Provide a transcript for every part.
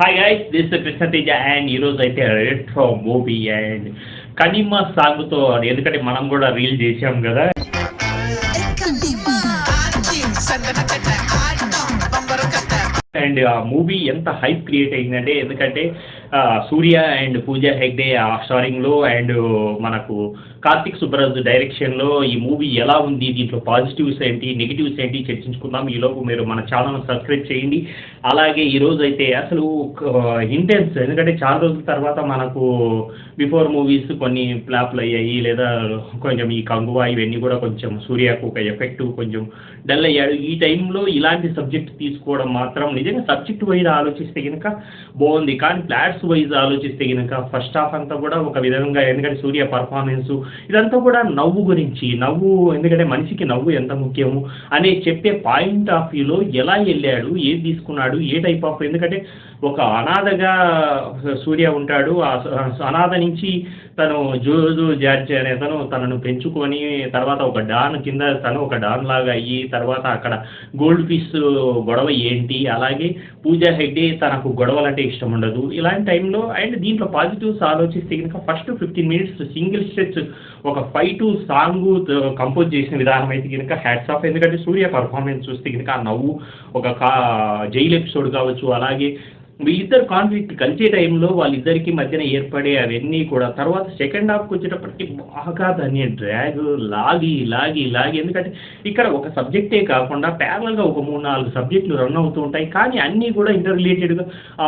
Hi guys, this Krishna Teja and ఈరోజు అయితే retro movie and కనిమా సాంగ్తో, ఎందుకంటే మనం కూడా రీల్ చేసాం కదా. అండ్ ఆ మూవీ ఎంత హైప్ క్రియేట్ అయిందంటే, ఎందుకంటే సూర్య అండ్ పూజా హెగ్డే స్టారింగ్లో అండ్ మనకు కార్తిక్ సుబ్బరాజ్ డైరెక్షన్లో ఈ మూవీ ఎలా ఉంది, దీంట్లో పాజిటివ్స్ ఏంటి, నెగిటివ్స్ ఏంటి చర్చించుకుందాం. ఈలోపు మీరు మన ఛానల్ సబ్స్క్రైబ్ చేయండి. అలాగే ఈరోజు అయితే అసలు ఇంటెన్స్, ఎందుకంటే చాలా రోజుల తర్వాత మనకు బిఫోర్ మూవీస్ కొన్ని ఫ్లాప్లు అయ్యాయి, లేదా కొంచెం ఈ కంగువా ఇవన్నీ కూడా కొంచెం సూర్యకు ఒక ఎఫెక్ట్ కొంచెం డల్ అయ్యాడు. ఈ టైంలో ఇలాంటి సబ్జెక్ట్ తీసుకోవడం మాత్రం నిజంగా సబ్జెక్ట్ వైజ్ ఆలోచిస్తే కనుక బాగుంది, కానీ ప్లాట్స్ వైజ్ ఆలోచిస్తే కనుక ఫస్ట్ హాఫ్ అంతా కూడా ఒక విధంగా, ఎందుకంటే సూర్య పర్ఫార్మెన్స్ ఇదంతా కూడా నవ్వు గురించి, నవ్వు ఎందుకంటే మనిషికి నవ్వు ఎంత ముఖ్యము అనే చెప్పే పాయింట్ ఆఫ్ వ్యూలో ఎలా వెళ్ళాడు, ఏది తీసుకున్నాడు, ఏ టైప్ ఆఫ్, ఎందుకంటే ఒక అనాథగా సూర్య ఉంటాడు. అనాథ నుంచి తను జోజు జార్జ్ అనే తనను పెంచుకొని తర్వాత ఒక డాన్ కింద తను ఒక డాన్ లాగా అయ్యి, తర్వాత అక్కడ గోల్డ్ ఫిష్ గొడవ ఏంటి, అలాగే పూజా హెగ్డే తనకు గొడవలంటే ఇష్టం ఉండదు. ఇలాంటి టైంలో అండ్ దీంట్లో పాజిటివ్స్ ఆలోచిస్తే కనుక ఫస్ట్ 15 మినిట్స్ సింగిల్ స్ట్రెచ్ ఒక 5 సాంగ్ కంపోజ్ చేసిన విధానం అయితే కనుక హ్యాట్స్ ఆఫ్. ఎందుకంటే సూర్య పర్ఫార్మెన్స్ చూస్తే కనుక ఆ నవ్వు, ఒక జైలు ఎపిసోడ్ కావచ్చు, అలాగే వీళ్ళిద్దరు కాన్ఫ్లిక్ట్ కలిసే టైంలో వాళ్ళిద్దరికి మధ్యన ఏర్పడే అవన్నీ కూడా తర్వాత సెకండ్ హాఫ్కి వచ్చేటప్పటికి బాగా దాన్ని డ్రాగ్ లాగి లాగి లాగి, ఎందుకంటే ఇక్కడ ఒక సబ్జెక్టే కాకుండా ప్యారల్గా ఒక 3-4 సబ్జెక్టులు రన్ అవుతూ ఉంటాయి, కానీ అన్నీ కూడా ఇంటర్ రిలేటెడ్గా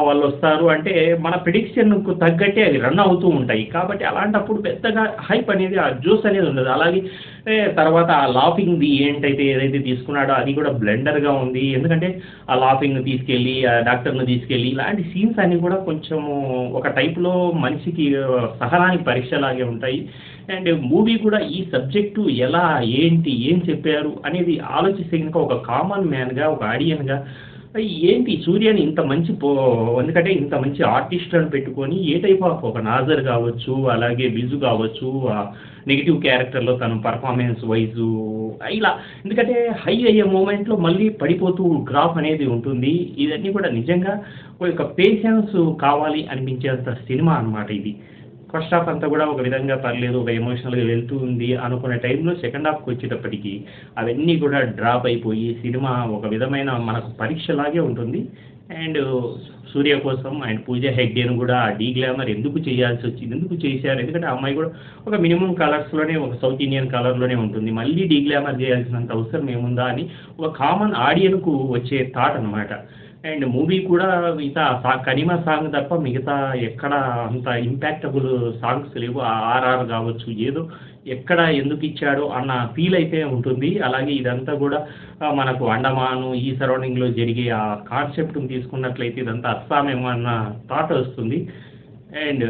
వాళ్ళు వస్తారు అంటే మన ప్రిడిక్షన్కు తగ్గట్టే అవి రన్ అవుతూ ఉంటాయి. కాబట్టి అలాంటప్పుడు పెద్దగా హైప్ అనేది, ఆ జోస్ అనేది ఉండదు. అలాగే తర్వాత ఆ లాఫింగ్ది ఏంటైతే ఏదైతే తీసుకున్నాడో అది కూడా బ్లెండర్గా ఉంది, ఎందుకంటే ఆ లాఫింగ్ తీసుకెళ్ళి ఆ డాక్టర్ను తీసుకెళ్ళి ఇలాంటి సీన్స్ అన్నీ కూడా కొంచెము ఒక టైప్లో మనిషికి సహనానికి పరీక్షలాగే ఉంటాయి. అండ్ మూవీ కూడా ఈ సబ్జెక్టు ఎలా, ఏంటి, ఏం చెప్పారు అనేది ఆలోచిస్తే కనుక ఒక కామన్ మ్యాన్గా, ఒక ఆడియన్గా ఏంటి సూర్యని ఇంత మంచి ఎందుకంటే ఇంత మంచి ఆర్టిస్ట్లను పెట్టుకొని ఏ టైప్ ఆఫ్ ఒక నాజర్ కావచ్చు, అలాగే బిజు కావచ్చు, నెగిటివ్ క్యారెక్టర్లో తన పర్ఫార్మెన్స్ వైజు ఇలా, ఎందుకంటే హై అయ్యే మూమెంట్లో మళ్ళీ పడిపోతూ గ్రాఫ్ అనేది ఉంటుంది. ఇవన్నీ కూడా నిజంగా ఒక పేషెన్స్ కావాలి అనిపించేంత సినిమా అనమాట ఇది. ఫస్ట్ హాఫ్ అంతా కూడా ఒక విధంగా పర్లేదు, ఒక ఎమోషనల్గా వెళ్తూ ఉంది అనుకునే టైంలో సెకండ్ హాఫ్కి వచ్చేటప్పటికి అవన్నీ కూడా డ్రాప్ అయిపోయి సినిమా ఒక విధమైన మనకు పరీక్షలాగే ఉంటుంది. అండ్ సూర్య కోసం అండ్ పూజా హెగ్డేను కూడా డీ గ్లామర్ ఎందుకు చేయాల్సి వచ్చింది, ఎందుకు చేశారు, ఎందుకంటే ఆ అమ్మాయి కూడా ఒక మినిమం కలర్స్లోనే, ఒక సౌత్ ఇండియన్ కలర్లోనే ఉంటుంది, మళ్ళీ డీ గ్లామర్ చేయాల్సినంత అవసరం ఏముందా అని ఒక కామన్ ఆడియన్కు వచ్చే థాట్ అనమాట. అండ్ మూవీ కూడా మిగతా కనిమా సాంగ్ తప్ప మిగతా ఎక్కడ అంత ఇంపాక్టబుల్ సాంగ్స్ లేవు. ఆర్ఆర్ కావచ్చు, ఏదో ఎక్కడ ఎందుకు ఇచ్చాడో అన్న ఫీల్ అయితే ఉంటుంది. అలాగే ఇదంతా కూడా మనకు అండమాను ఈ సరౌండింగ్లో జరిగే ఆ కాన్సెప్ట్ని తీసుకున్నట్లయితే ఇదంతా అస్సామేమో అన్న థాట్ వస్తుంది. అండ్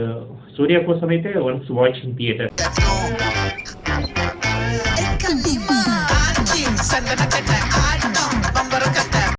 సూర్య కోసం అయితే వన్స్ వాచింగ్ థియేటర్.